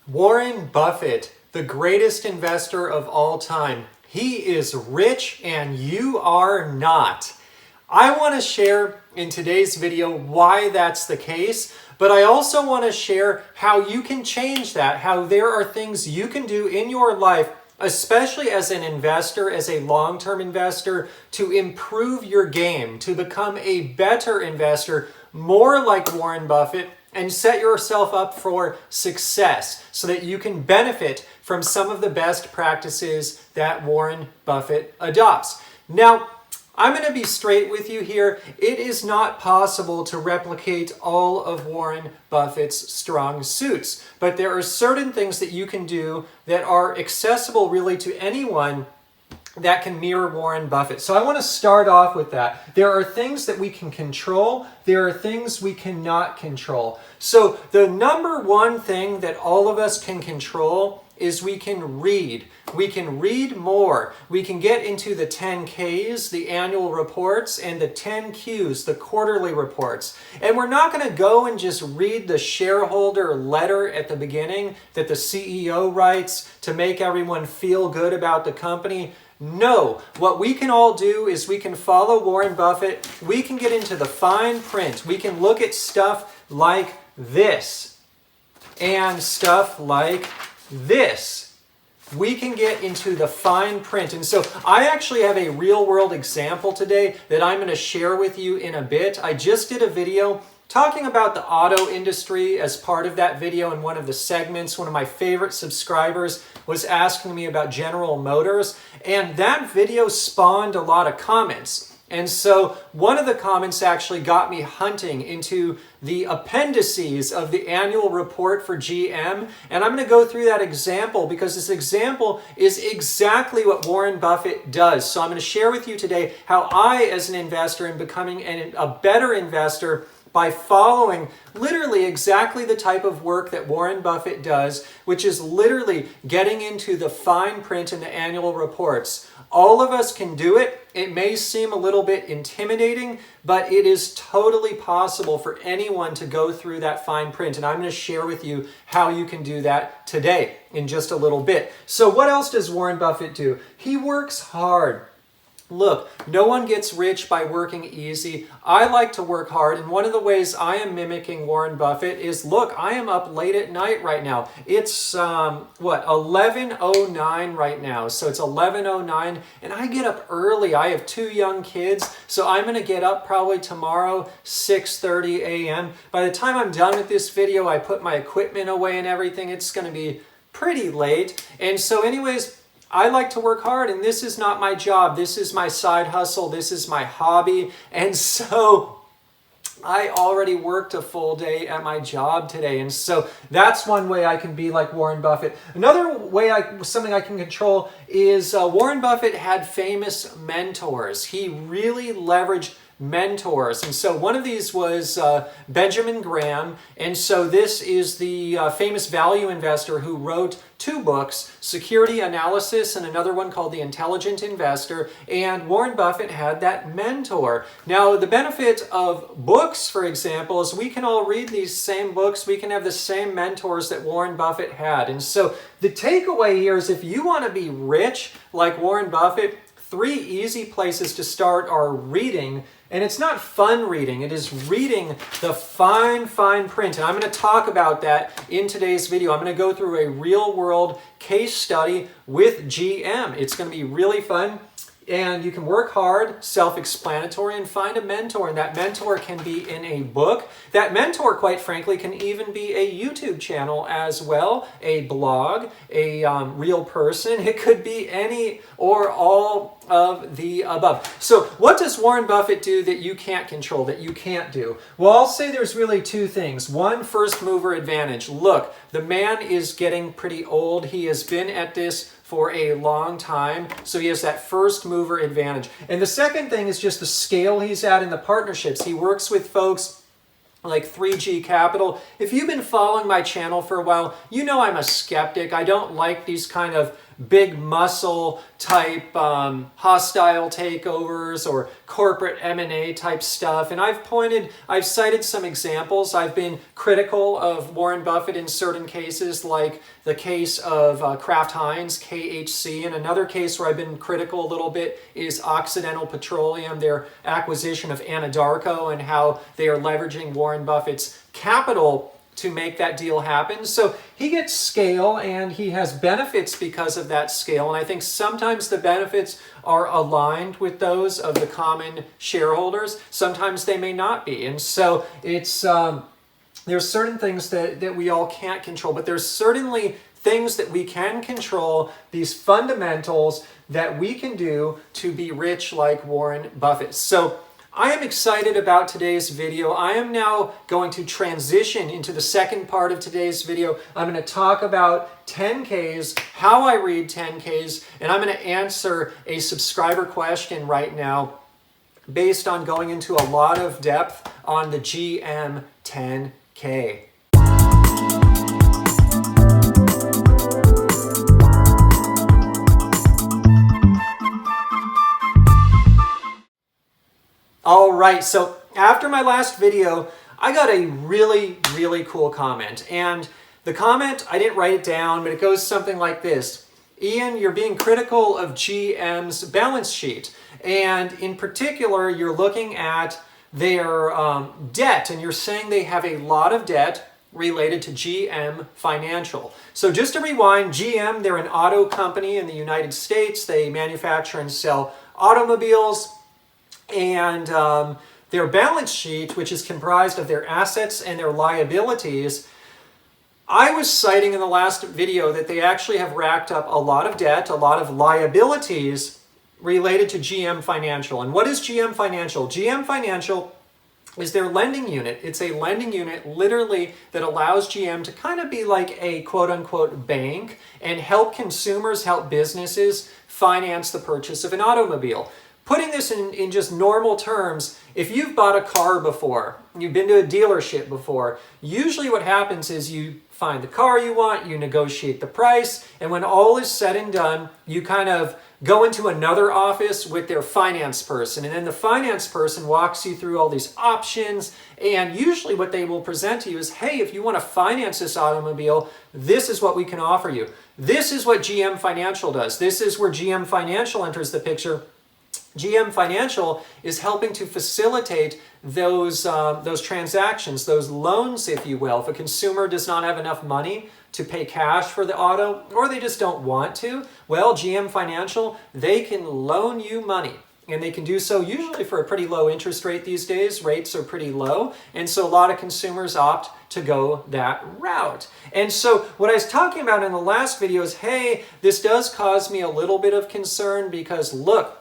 Warren Buffett, the greatest investor of all time. He is rich and you are not. I want to share in today's video why that's the case, but I also want to share how you can change that, how there are things you can do in your life, especially as an investor, as a long-term investor, to improve your game, to become a better investor, more like Warren Buffett, and set yourself up for success so that you can benefit from some of the best practices that Warren Buffett adopts. Now, I'm going to be straight with you here. It is not possible to replicate all of Warren Buffett's strong suits, but there are certain things that you can do that are accessible really to anyone that can mirror Warren Buffett. So I want to start off with that. There are things that we can control. There are things we cannot control. So the number one thing that all of us can control is we can read. We can read more. We can get into the 10Ks, the annual reports, and the 10Qs, the quarterly reports. And we're not going to go and just read the shareholder letter at the beginning that the CEO writes to make everyone feel good about the company. No, what we can all do is we can follow Warren Buffett. We can get into the fine print. We can look at stuff like this and stuff like this. We can get into the fine print. And so I actually have a real world example today that I'm going to share with you in a bit. I just did a video talking about the auto industry as part of that video in one of the segments. One of my favorite subscribers was asking me about General Motors, and that video spawned a lot of comments. And so one of the comments actually got me hunting into the appendices of the annual report for GM. And I'm going to go through that example because this example is exactly what Warren Buffett does. So I'm going to share with you today how I, as an investor, am becoming a better investor by following literally exactly the type of work that Warren Buffett does, which is literally getting into the fine print in the annual reports. All of us can do it. It may seem a little bit intimidating, but it is totally possible for anyone to go through that fine print. And I'm going to share with you how you can do that today in just a little bit. So what else does Warren Buffett do? He works hard. Look, no one gets rich by working easy. I like to work hard, and one of the ways I am mimicking Warren Buffett is, look, I am up late at night right now. It's, 11:09 right now, so it's 11:09, and I get up early. I have 2 young kids, so I'm going to get up probably tomorrow, 6:30 a.m. By the time I'm done with this video, I put my equipment away and everything. It's going to be pretty late, and so anyways, I like to work hard, and this is not my job. This is my side hustle. This is my hobby. And so I already worked a full day at my job today. And so that's one way I can be like Warren Buffett. Another way, something I can control is Warren Buffett had famous mentors. He really leveraged mentors. And so one of these was Benjamin Graham. And so this is the famous value investor who wrote 2 books, Security Analysis and another one called The Intelligent Investor. And Warren Buffett had that mentor. Now, the benefit of books, for example, is we can all read these same books. We can have the same mentors that Warren Buffett had. And so the takeaway here is if you want to be rich like Warren Buffett, 3 easy places to start are reading. And it's not fun reading, it is reading the fine print. And I'm going to talk about that in today's video. I'm going to go through a real world case study with GM. It's going to be really fun. And you can work hard, self-explanatory, and find a mentor. And that mentor can be in a book. That mentor, quite frankly, can even be a YouTube channel as well, a blog, a real person. It could be any or all of the above. So what does Warren Buffett do that you can't control, that you can't do? Well, I'll say there's really 2 things. One, first mover advantage. Look, the man is getting pretty old. He has been at this for a long time, so he has that first mover advantage. And the second thing is just the scale he's at in the partnerships. He works with folks like 3G Capital. If you've been following my channel for a while, you know I'm a skeptic. I don't like these kind of big muscle type hostile takeovers or corporate M&A type stuff. And I've cited some examples. I've been critical of Warren Buffett in certain cases, like the case of Kraft Heinz, KHC. And another case where I've been critical a little bit is Occidental Petroleum, their acquisition of Anadarko, and how they are leveraging Warren Buffett's capital to make that deal happen. So he gets scale and he has benefits because of that scale. And I think sometimes the benefits are aligned with those of the common shareholders. Sometimes they may not be. And so it's there's certain things that we all can't control, but there's certainly things that we can control, these fundamentals that we can do to be rich like Warren Buffett. So I am excited about today's video. I am now going to transition into the second part of today's video. I'm going to talk about 10Ks, how I read 10Ks, and I'm going to answer a subscriber question right now based on going into a lot of depth on the GM 10K. All right, so after my last video, I got a really, really cool comment. And the comment, I didn't write it down, but it goes something like this. Ian, you're being critical of GM's balance sheet. And in particular, you're looking at their debt, and you're saying they have a lot of debt related to GM Financial. So just to rewind, GM, they're an auto company in the United States. They manufacture and sell automobiles. And their balance sheet, which is comprised of their assets and their liabilities, I was citing in the last video that they actually have racked up a lot of debt, a lot of liabilities related to GM Financial. And what is GM Financial? GM Financial is their lending unit. It's a lending unit literally that allows GM to kind of be like a quote-unquote bank and help consumers, help businesses finance the purchase of an automobile. Putting this in just normal terms, if you've bought a car before, you've been to a dealership before, usually what happens is you find the car you want, you negotiate the price, and when all is said and done, you kind of go into another office with their finance person, and then the finance person walks you through all these options, and usually what they will present to you is, hey, if you want to finance this automobile, this is what we can offer you. This is what GM Financial does. This is where GM Financial enters the picture. GM Financial is helping to facilitate those transactions, those loans, if you will. If a consumer does not have enough money to pay cash for the auto, or they just don't want to, well, GM Financial, they can loan you money. And they can do so usually for a pretty low interest rate these days. Rates are pretty low. And so a lot of consumers opt to go that route. And so what I was talking about in the last video is, hey, this does cause me a little bit of concern because, look,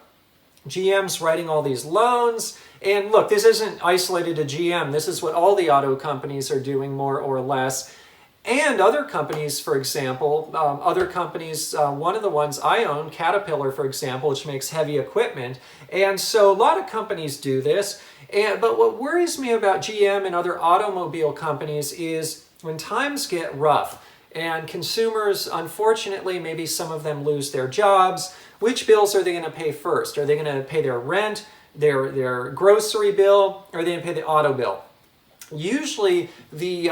GM's writing all these loans, and look, this isn't isolated to GM. This is what all the auto companies are doing more or less. And other companies, for example, one of the ones I own, Caterpillar, for example, which makes heavy equipment. And so a lot of companies do this. But what worries me about GM and other automobile companies is when times get rough and consumers, unfortunately, maybe some of them lose their jobs. Which bills are they going to pay first? Are they going to pay their rent, their grocery bill, or are they going to pay the auto bill? Usually, the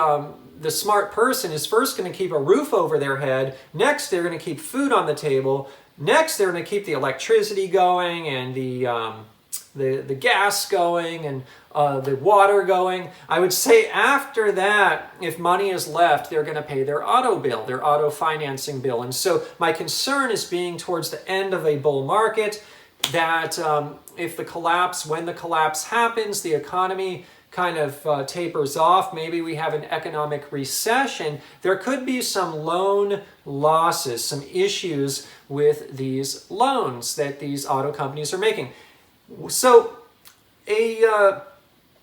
smart person is first going to keep a roof over their head. Next, they're going to keep food on the table. Next, they're going to keep the electricity going and the gas going and the water going. I would say after that, if money is left, they're going to pay their auto bill, their auto financing bill. And so my concern is being towards the end of a bull market that when the collapse happens, the economy kind of tapers off, maybe we have an economic recession, there could be some loan losses, some issues with these loans that these auto companies are making. So a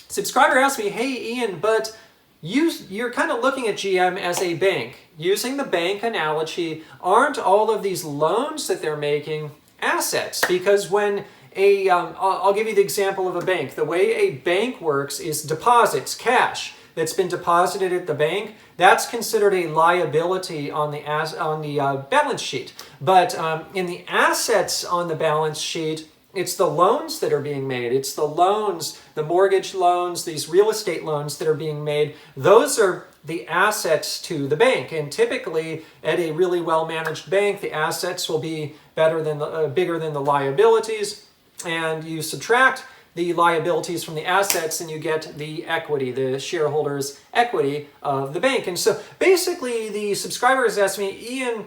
subscriber asked me, hey Ian, but you're kind of looking at GM as a bank. Using the bank analogy, aren't all of these loans that they're making assets? Because when I'll give you the example of a bank. The way a bank works is deposits, cash. that's been deposited at the bank, that's considered a liability on the balance sheet. But in the assets on the balance sheet, it's the loans that are being made. It's the loans, the mortgage loans, these real estate loans that are being made. Those are the assets to the bank. And typically, at a really well-managed bank, the assets will be bigger than the liabilities. And you subtract the liabilities from the assets and you get the equity, the shareholders' equity of the bank. And so basically, the subscriber has asked me, Ian,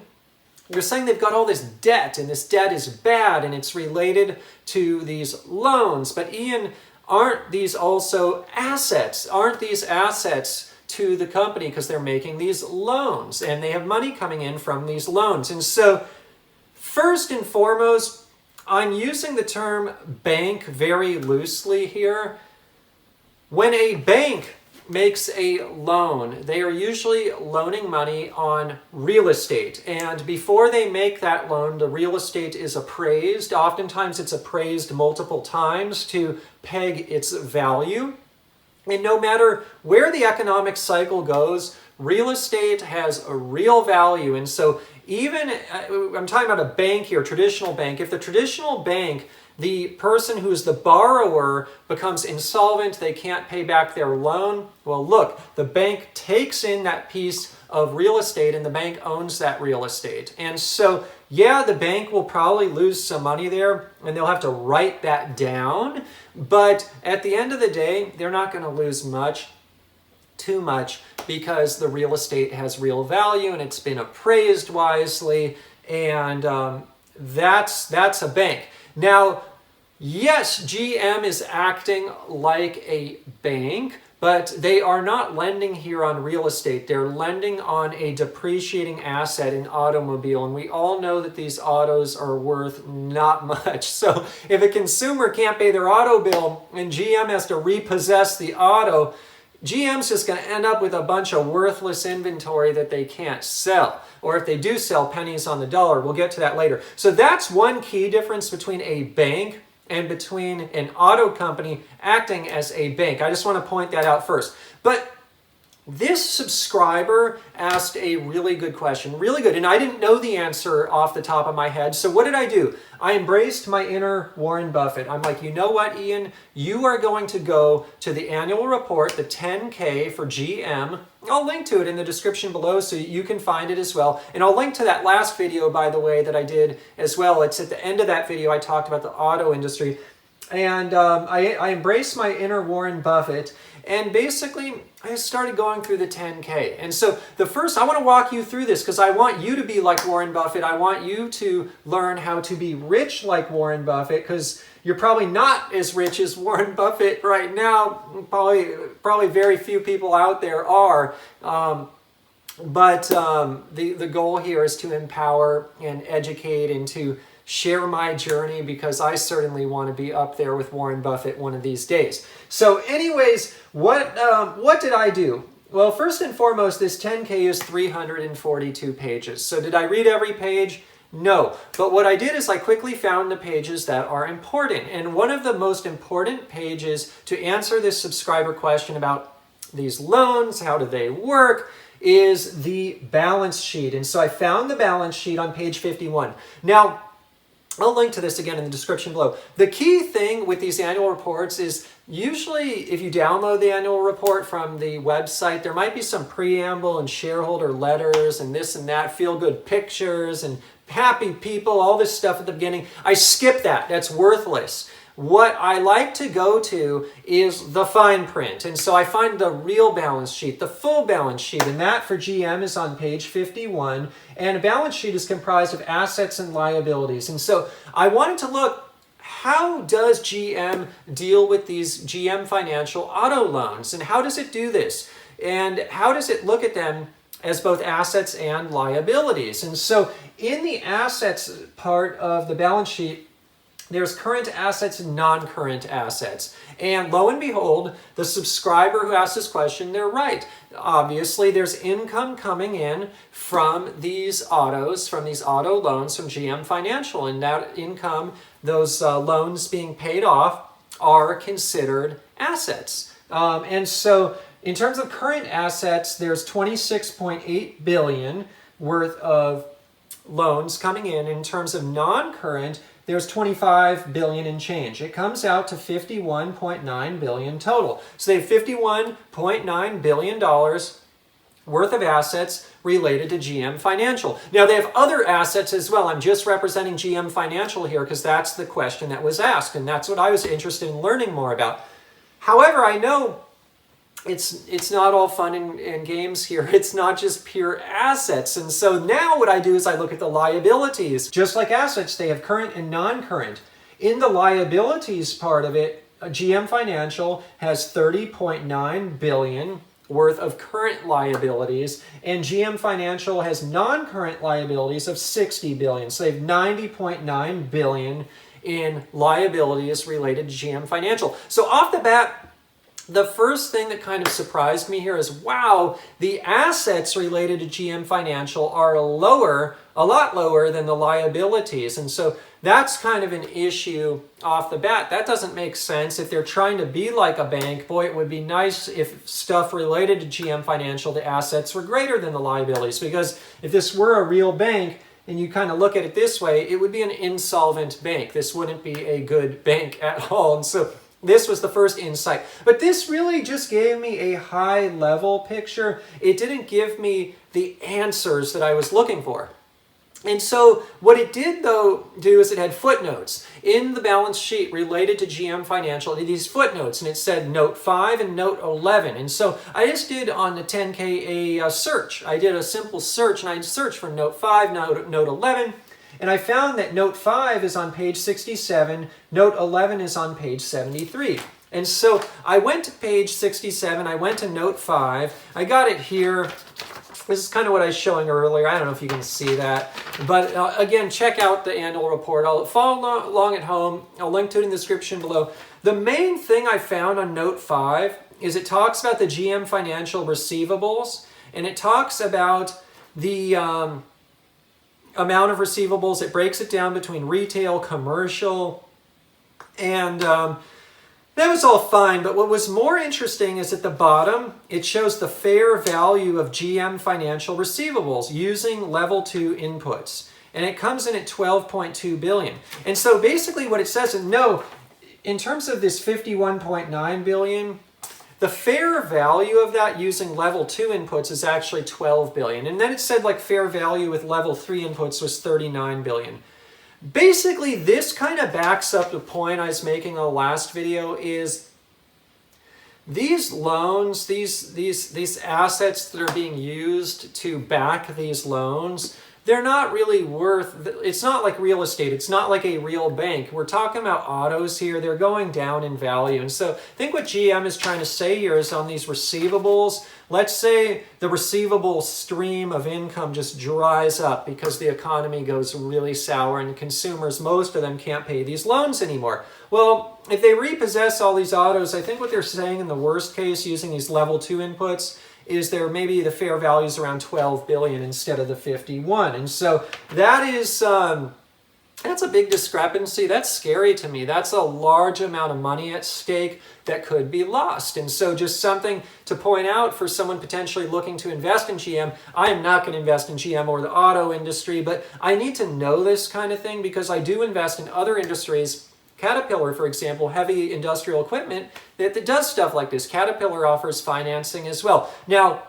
you're saying they've got all this debt, and this debt is bad, and it's related to these loans. But Ian, aren't these also assets? Aren't these assets to the company because they're making these loans, and they have money coming in from these loans? And so, first and foremost, I'm using the term bank very loosely here. When a bank makes a loan, they are usually loaning money on real estate. And before they make that loan, the real estate is appraised. Oftentimes it's appraised multiple times to peg its value. And no matter where the economic cycle goes, real estate has a real value. And so even, I'm talking about a bank here, traditional bank. If the traditional bank, the person who's the borrower becomes insolvent, they can't pay back their loan, well, look, the bank takes in that piece of real estate and the bank owns that real estate. And so, yeah, the bank will probably lose some money there and they'll have to write that down. But at the end of the day, they're not going to lose too much, because the real estate has real value and it's been appraised wisely, and that's a bank. Now, yes, GM is acting like a bank, but they are not lending here on real estate. They're lending on a depreciating asset, an automobile. And we all know that these autos are worth not much. So if a consumer can't pay their auto bill and GM has to repossess the auto, GM's just going to end up with a bunch of worthless inventory that they can't sell. Or if they do sell, pennies on the dollar. We'll get to that later. So that's one key difference between a bank and between an auto company acting as a bank. I just want to point that out first. But this subscriber asked a really good question, really good. And I didn't know the answer off the top of my head. So what did I do? I embraced my inner Warren Buffett. I'm like, you know what, Ian? You are going to go to the annual report, the 10K for GM. I'll link to it in the description below so you can find it as well. And I'll link to that last video, by the way, that I did as well. It's at the end of that video I talked about the auto industry. And I embraced my inner Warren Buffett. And basically, I started going through the 10K. And so I want to walk you through this because I want you to be like Warren Buffett. I want you to learn how to be rich like Warren Buffett, because you're probably not as rich as Warren Buffett right now. Probably very few people out there are. But the goal here is to empower and educate and to share my journey, because I certainly want to be up there with Warren Buffett one of these days. So anyways, what did I do? Well, first and foremost, this 10K is 342 pages. So did I read every page? No. But what I did is I quickly found the pages that are important. And one of the most important pages to answer this subscriber question about these loans, how do they work, is the balance sheet. And so I found the balance sheet on page 51. Now, I'll link to this again in the description below. The key thing with these annual reports is usually if you download the annual report from the website, there might be some preamble and shareholder letters and this and that, feel-good pictures and happy people, all this stuff at the beginning. I skip that. That's worthless. What I like to go to is the fine print. And so I find the real balance sheet, the full balance sheet, and that for GM is on page 51. And a balance sheet is comprised of assets and liabilities. And so I wanted to look, how does GM deal with these GM Financial auto loans? And how does it do this? And how does it look at them as both assets and liabilities? And so in the assets part of the balance sheet, there's current assets and non-current assets. And lo and behold, the subscriber who asked this question, they're right. Obviously, there's income coming in from these autos, from these auto loans from GM Financial. And that income, those loans being paid off, are considered assets. And so in terms of current assets, there's 26.8 billion worth of loans coming in. In terms of non-current, there's 25 billion and change. It comes out to 51.9 billion total. So they have $51.9 billion worth of assets related to GM Financial. Now, they have other assets as well. I'm just representing GM Financial here because that's the question that was asked, and that's what I was interested in learning more about. However, I know it's not all fun and games here. It's not just pure assets. And so now what I do is I look at the liabilities. Just like assets, they have current and non-current. In the liabilities part of it, GM Financial has 30.9 billion worth of current liabilities, and GM Financial has non-current liabilities of 60 billion. So they have 90.9 billion in liabilities related to GM Financial. So off the bat, the first thing that kind of surprised me here is, wow, the assets related to GM Financial are lower, a lot lower than the liabilities. And so that's kind of an issue off the bat. That doesn't make sense. If they're trying to be like a bank, boy, it would be nice if stuff related to GM Financial, the assets were greater than the liabilities. Because if this were a real bank, and you kind of look at it this way, it would be an insolvent bank. This wouldn't be a good bank at all. And so this was the first insight. But this really just gave me a high-level picture. It didn't give me the answers that I was looking for. And so what it did, though, do is it had footnotes in the balance sheet related to GM Financial. It had these footnotes, and it said Note 5 and Note 11. And so I just did on the 10K a search. I did a simple search, and I searched for Note 5, Note 11. And I found that Note 5 is on page 67, Note 11 is on page 73. And so I went to page 67, I went to Note 5, I got it here. This is kind of what I was showing earlier. I don't know if you can see that. But again, check out the annual report. I'll follow along at home. I'll link to it in the description below. The main thing I found on Note 5 is it talks about the GM Financial Receivables, and it talks about the amount of receivables. It breaks it down between retail, commercial, and that was all fine. But what was more interesting is at the bottom, it shows the fair value of GM Financial Receivables using level 2 inputs. And it comes in at 12.2 billion. And so basically what it says is, no, in terms of this 51.9 billion, the fair value of that using level 2 inputs is actually 12 billion. And then it said like fair value with level 3 inputs was 39 billion. Basically, this kind of backs up the point I was making in the last video is these loans, these assets that are being used to back these loans, they're not really worth, it's not like real estate. It's not like a real bank. We're talking about autos here. They're going down in value. And so I think what GM is trying to say here is on these receivables, let's say the receivable stream of income just dries up because the economy goes really sour and consumers, most of them can't pay these loans anymore. Well, if they repossess all these autos, I think what they're saying in the worst case using these level 2 inputs is there maybe the fair value is around 12 billion instead of the 51. And so that is, that's a big discrepancy. That's scary to me. That's a large amount of money at stake that could be lost. And so just something to point out for someone potentially looking to invest in GM. I am not going to invest in GM or the auto industry, but I need to know this kind of thing because I do invest in other industries. Caterpillar, for example, heavy industrial equipment that does stuff like this. Caterpillar offers financing as well. Now,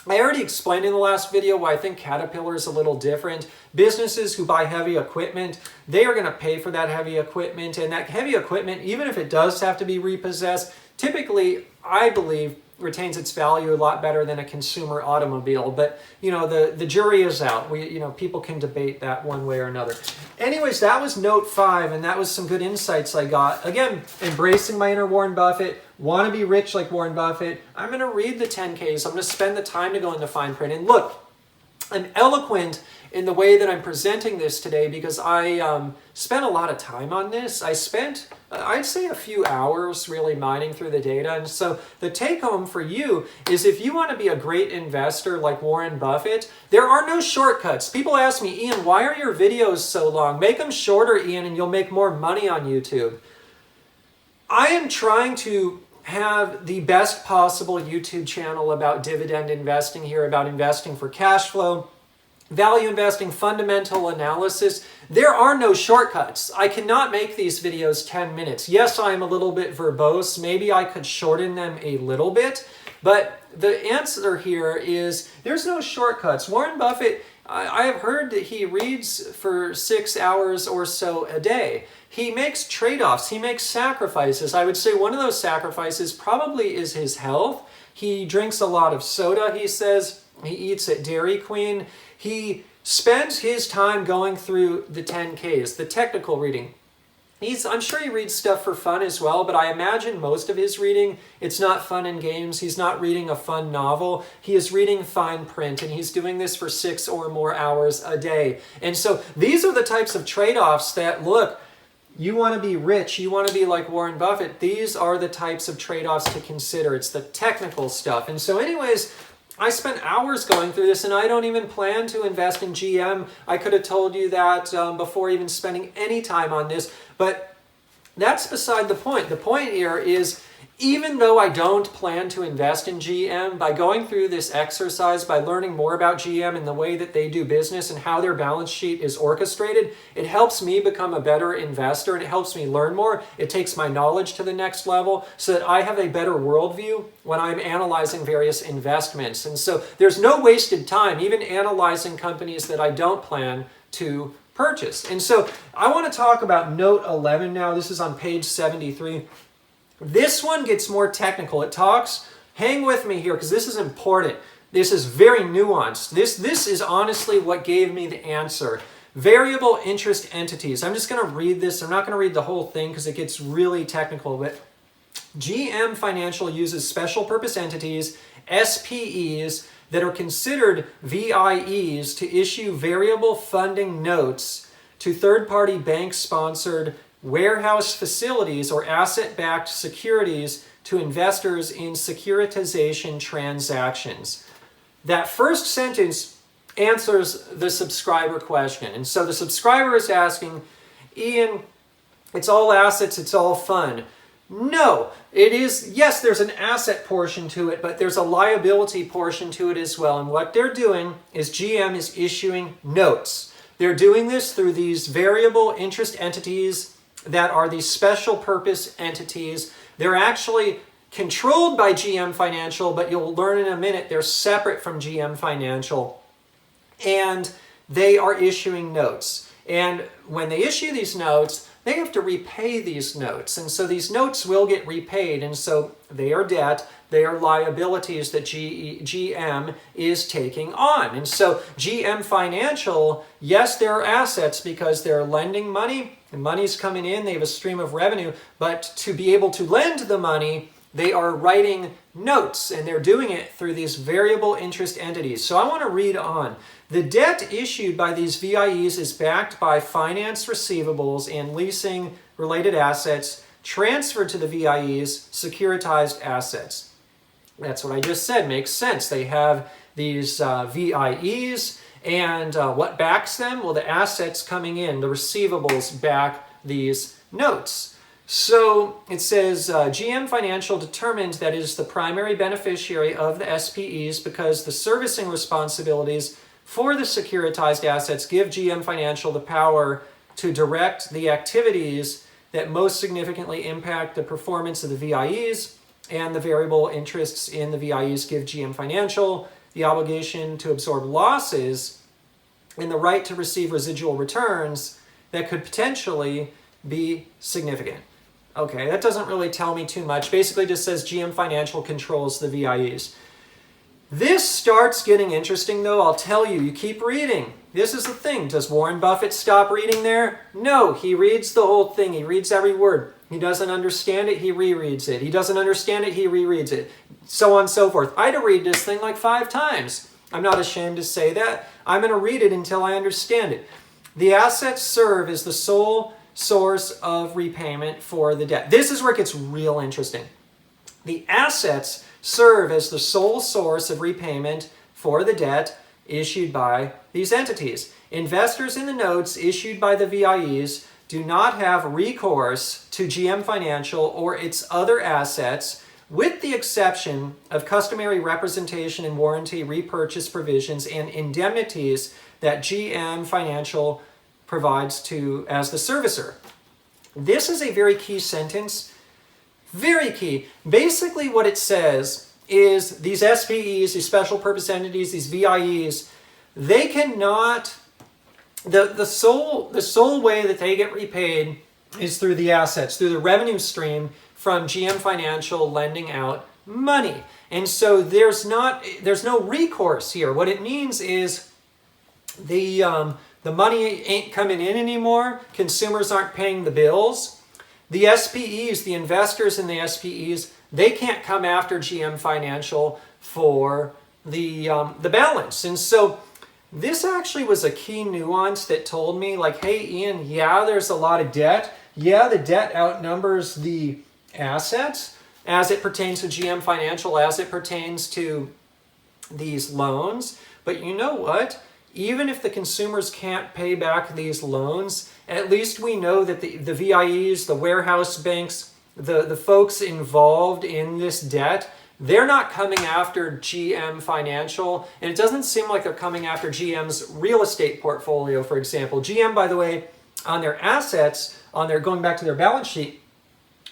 I already explained in the last video why I think Caterpillar is a little different. Businesses who buy heavy equipment, they are going to pay for that heavy equipment. And that heavy equipment, even if it does have to be repossessed, typically, I believe, retains its value a lot better than a consumer automobile. But, you know, the jury is out. People can debate that one way or another. Anyways, that was Note 5, and that was some good insights I got. Again, embracing my inner Warren Buffett, want to be rich like Warren Buffett. I'm going to read the 10Ks. I'm going to spend the time to go into fine print. And look, I'm eloquent in the way that I'm presenting this today because I spent a lot of time on this. I spent, I'd say, a few hours really mining through the data. And so the take home for you is if you want to be a great investor like Warren Buffett, there are no shortcuts. People ask me, Ian, why are your videos so long? Make them shorter, Ian, and you'll make more money on YouTube. I am trying to have the best possible YouTube channel about dividend investing here, about investing for cash flow, value investing, fundamental analysis. There are no shortcuts. I cannot make these videos 10 minutes. Yes, I am a little bit verbose. Maybe I could shorten them a little bit, but the answer here is there's no shortcuts. Warren Buffett, I have heard that he reads for 6 hours or so a day. He makes trade-offs. He makes sacrifices. I would say one of those sacrifices probably is his health. He drinks a lot of soda, he says. He eats at Dairy Queen. He spends his time going through the 10Ks, the technical reading. I'm sure he reads stuff for fun as well, but I imagine most of his reading, it's not fun and games. He's not reading a fun novel. He is reading fine print, and he's doing this for 6 or more hours a day. And so these are the types of trade-offs that, look, you want to be rich, you want to be like Warren Buffett. These are the types of trade-offs to consider. It's the technical stuff. And so anyways, I spent hours going through this, and I don't even plan to invest in GM. I could have told you that before even spending any time on this, but that's beside the point. The point here is, even though I don't plan to invest in GM, by going through this exercise, by learning more about GM and the way that they do business and how their balance sheet is orchestrated, it helps me become a better investor, and it helps me learn more. It takes my knowledge to the next level so that I have a better worldview when I'm analyzing various investments. And so there's no wasted time, even analyzing companies that I don't plan to purchase. And so I want to talk about note 11 now. This is on page 73. This one gets more technical. It talks, hang with me here because this is important. This is very nuanced. This is honestly what gave me the answer. Variable interest entities. I'm just going to read this. I'm not going to read the whole thing because it gets really technical. But GM Financial uses special purpose entities, SPEs, that are considered VIEs to issue variable funding notes to third-party bank-sponsored warehouse facilities or asset-backed securities to investors in securitization transactions. That first sentence answers the subscriber question. And so the subscriber is asking, Ian, it's all assets, it's all fun. No, it is, yes, there's an asset portion to it, but there's a liability portion to it as well. And what they're doing is GM is issuing notes. They're doing this through these variable interest entities that are these special purpose entities. They're actually controlled by GM Financial, but you'll learn in a minute they're separate from GM Financial. And they are issuing notes. And when they issue these notes, they have to repay these notes. And so these notes will get repaid. And so they are debt, they are liabilities that GM is taking on. And so GM Financial, yes, there are assets because they're lending money, and money's coming in, they have a stream of revenue, but to be able to lend the money, they are writing notes, and they're doing it through these variable interest entities. So I want to read on. The debt issued by these VIEs is backed by finance receivables and leasing related assets transferred to the VIEs, securitized assets. That's what I just said. Makes sense. They have these VIEs, and what backs them? Well, the assets coming in, the receivables back these notes. So it says GM Financial determined that it is the primary beneficiary of the SPEs because the servicing responsibilities for the securitized assets give GM Financial the power to direct the activities that most significantly impact the performance of the VIEs, and the variable interests in the VIEs give GM Financial the obligation to absorb losses and the right to receive residual returns that could potentially be significant. Okay, that doesn't really tell me too much. Basically just says GM Financial controls the VIEs. This starts getting interesting though, I'll tell you. You keep reading. This is the thing. Does Warren Buffett stop reading there? No, he reads the whole thing. He reads every word. He doesn't understand it, he rereads it. He doesn't understand it, he rereads it. So on and so forth. I had to read this thing like 5 times. I'm not ashamed to say that. I'm going to read it until I understand it. The assets serve as the sole source of repayment for the debt. This is where it gets real interesting. The assets serve as the sole source of repayment for the debt issued by these entities. Investors in the notes issued by the VIEs do not have recourse to GM Financial or its other assets with the exception of customary representation and warranty repurchase provisions and indemnities that GM Financial provides to as the servicer. This is a very key sentence, very key. Basically what it says is these SPEs, these special purpose entities, these VIEs, they cannot, the sole way that they get repaid is through the assets, through the revenue stream from GM Financial lending out money. And so there's no recourse here. What it means is the money ain't coming in anymore. Consumers aren't paying the bills. The SPEs, the investors in the SPEs, they can't come after GM Financial for the balance. And so this actually was a key nuance that told me, like, hey, Ian, yeah, there's a lot of debt. Yeah, the debt outnumbers the assets as it pertains to GM Financial, as it pertains to these loans. But you know what? Even if the consumers can't pay back these loans, at least we know that the VIEs, the warehouse banks, the folks involved in this debt, they're not coming after GM Financial, and it doesn't seem like they're coming after GM's real estate portfolio, for example. GM, by the way, on their assets, going back to their balance sheet,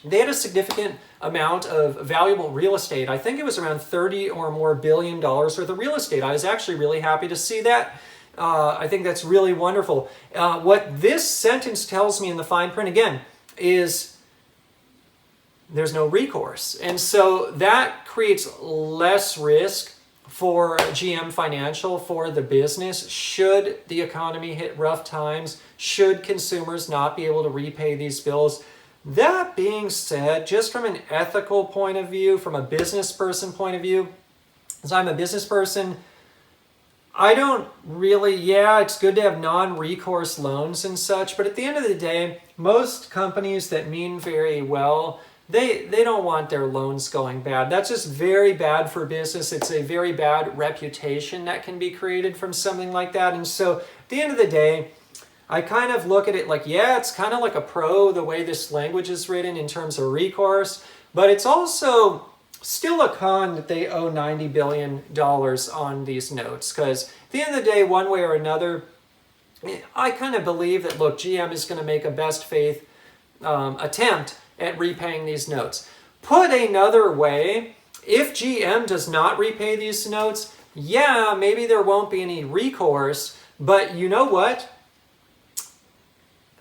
they had a significant amount of valuable real estate. I think it was around $30 or more billion worth of real estate. I was actually really happy to see that. I think that's really wonderful. What this sentence tells me in the fine print, again, is there's no recourse. And so that creates less risk for GM Financial, for the business, should the economy hit rough times, should consumers not be able to repay these bills. That being said, just from an ethical point of view, from a business person point of view, as I'm a business person, I don't really, yeah, it's good to have non-recourse loans and such, but at the end of the day, most companies that mean very well, they don't want their loans going bad. That's just very bad for business. It's a very bad reputation that can be created from something like that. And so at the end of the day, I kind of look at it like, yeah, it's kind of like a pro the way this language is written in terms of recourse, but it's also still a con that they owe $90 billion on these notes, because at the end of the day, one way or another, I kind of believe that, look, GM is going to make a best faith attempt at repaying these notes. Put another way, if GM does not repay these notes, yeah, maybe there won't be any recourse, but you know what?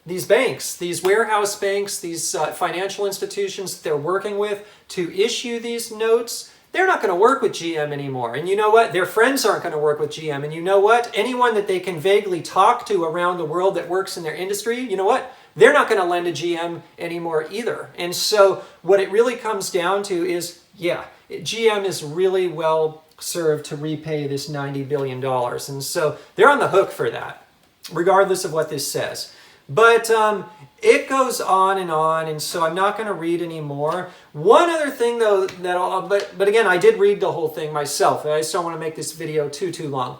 These banks, these warehouse banks, these financial institutions that they're working with to issue these notes, they're not going to work with GM anymore. And you know what? Their friends aren't going to work with GM. And you know what? Anyone that they can vaguely talk to around the world that works in their industry, you know what? They're not going to lend to GM anymore either. And so what it really comes down to is, yeah, GM is really well served to repay this $90 billion. And so they're on the hook for that, regardless of what this says. But it goes on, and so I'm not going to read any more. One other thing, though, but again, I did read the whole thing myself. I just don't want to make this video too long.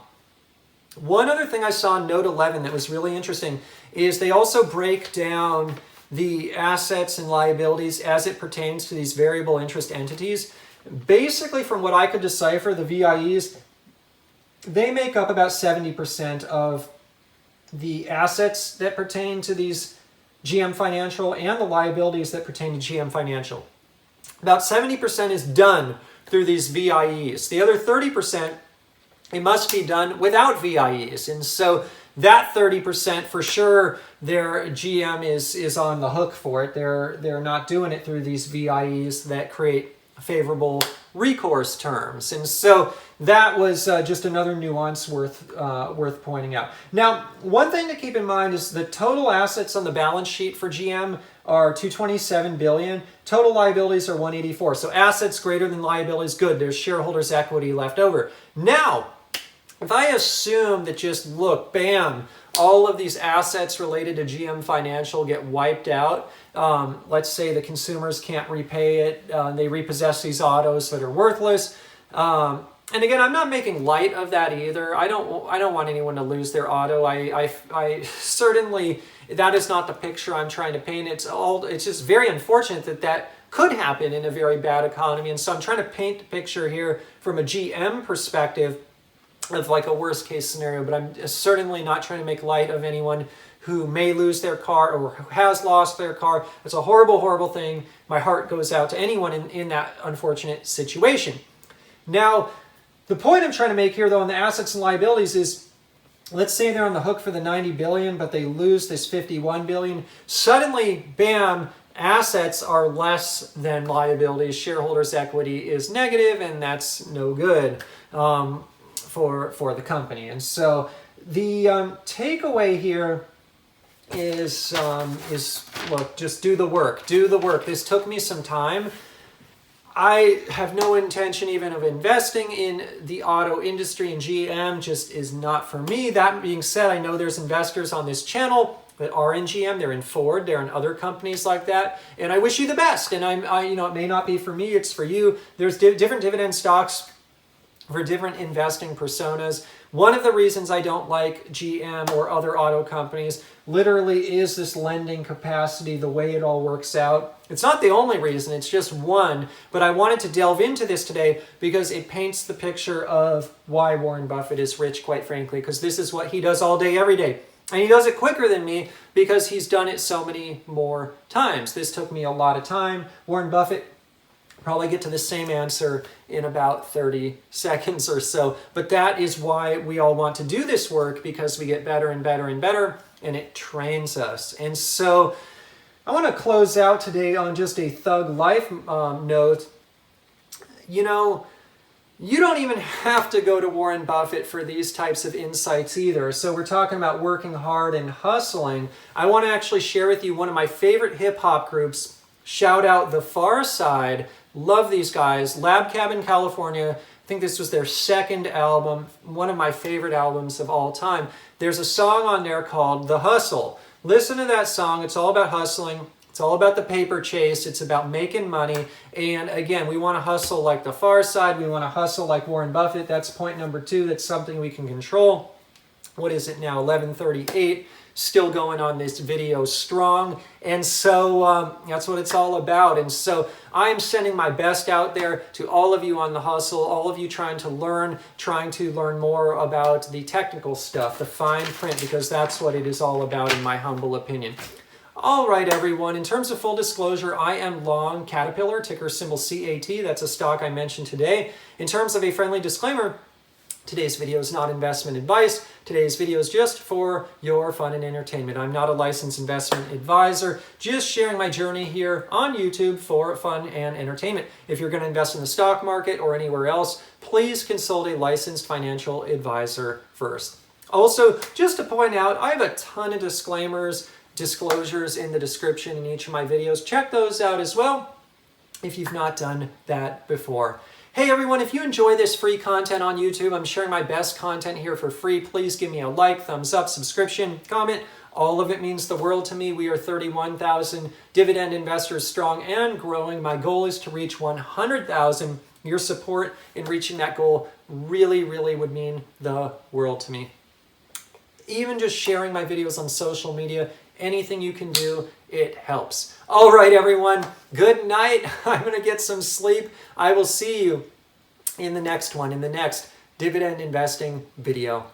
One other thing I saw in Note 11 that was really interesting is they also break down the assets and liabilities as it pertains to these variable interest entities. Basically, from what I could decipher, the VIEs, they make up about 70% of the assets that pertain to these GM Financial and the liabilities that pertain to GM Financial. About 70% is done through these VIEs. The other 30%, it must be done without VIEs. And so that 30% for sure, their GM is on the hook for it. They're not doing it through these VIEs that create favorable recourse terms. And so that was just another nuance worth pointing out. Now, one thing to keep in mind is the total assets on the balance sheet for GM are $227 billion. Total liabilities are $184. So assets greater than liabilities, good. There's shareholders' equity left over. Now, if I assume that just, look, bam, all of these assets related to GM Financial get wiped out, let's say the consumers can't repay it, they repossess these autos that are worthless. And again, I'm not making light of that either. I don't want anyone to lose their auto. I certainly, that is not the picture I'm trying to paint. It's just very unfortunate that could happen in a very bad economy. And so I'm trying to paint the picture here from a GM perspective of like a worst case scenario, but I'm certainly not trying to make light of anyone who may lose their car or who has lost their car. It's a horrible, horrible thing. My heart goes out to anyone in that unfortunate situation. Now, the point I'm trying to make here, though, on the assets and liabilities is, let's say they're on the hook for the 90 billion, but they lose this 51 billion. Suddenly, bam, assets are less than liabilities. Shareholders' equity is negative, and that's no good for the company. And so the takeaway here is look, just do the work. Do the work. This took me some time. I have no intention even of investing in the auto industry, and GM just is not for me. That being said, I know there's investors on this channel that are in GM, they're in Ford, they're in other companies like that, and I wish you the best. And it may not be for me, it's for you. There's different dividend stocks for different investing personas. One of the reasons I don't like GM or other auto companies literally is this lending capacity, the way it all works out. It's not the only reason, it's just one, but I wanted to delve into this today because it paints the picture of why Warren Buffett is rich, quite frankly, because this is what he does all day, every day. And he does it quicker than me because he's done it so many more times. This took me a lot of time. Warren Buffett probably get to the same answer in about 30 seconds or so. But that is why we all want to do this work, because we get better and better and better, and it trains us. And so I want to close out today on just a thug life note. You know, you don't even have to go to Warren Buffett for these types of insights either. So we're talking about working hard and hustling. I want to actually share with you one of my favorite hip hop groups. Shout out The Far Side. Love these guys. Lab Cabin, California. I think this was their second album, one of my favorite albums of all time. There's a song on there called The Hustle. Listen to that song. It's all about hustling. It's all about the paper chase. It's about making money. And again, we want to hustle like The Far Side. We want to hustle like Warren Buffett. That's point number 2. That's something we can control. What is it now? 11:38. Still going on this video strong. And so that's what it's all about. And so I'm sending my best out there to all of you on the hustle, all of you trying to learn more about the technical stuff, the fine print, because that's what it is all about in my humble opinion. All right, everyone. In terms of full disclosure, I am long Caterpillar, ticker symbol CAT. That's a stock I mentioned today. In terms of a friendly disclaimer, today's video is not investment advice. Today's video is just for your fun and entertainment. I'm not a licensed investment advisor, just sharing my journey here on YouTube for fun and entertainment. If you're going to invest in the stock market or anywhere else, please consult a licensed financial advisor first. Also, just to point out, I have a ton of disclosures in the description in each of my videos. Check those out as well if you've not done that before. Hey everyone, if you enjoy this free content on YouTube, I'm sharing my best content here for free. Please give me a like, thumbs up, subscription, comment. All of it means the world to me. We are 31,000 dividend investors strong and growing. My goal is to reach 100,000. Your support in reaching that goal really, really would mean the world to me. Even just sharing my videos on social media, anything you can do, it helps. All right, everyone. Good night. I'm going to get some sleep. I will see you in the next one, in the next dividend investing video.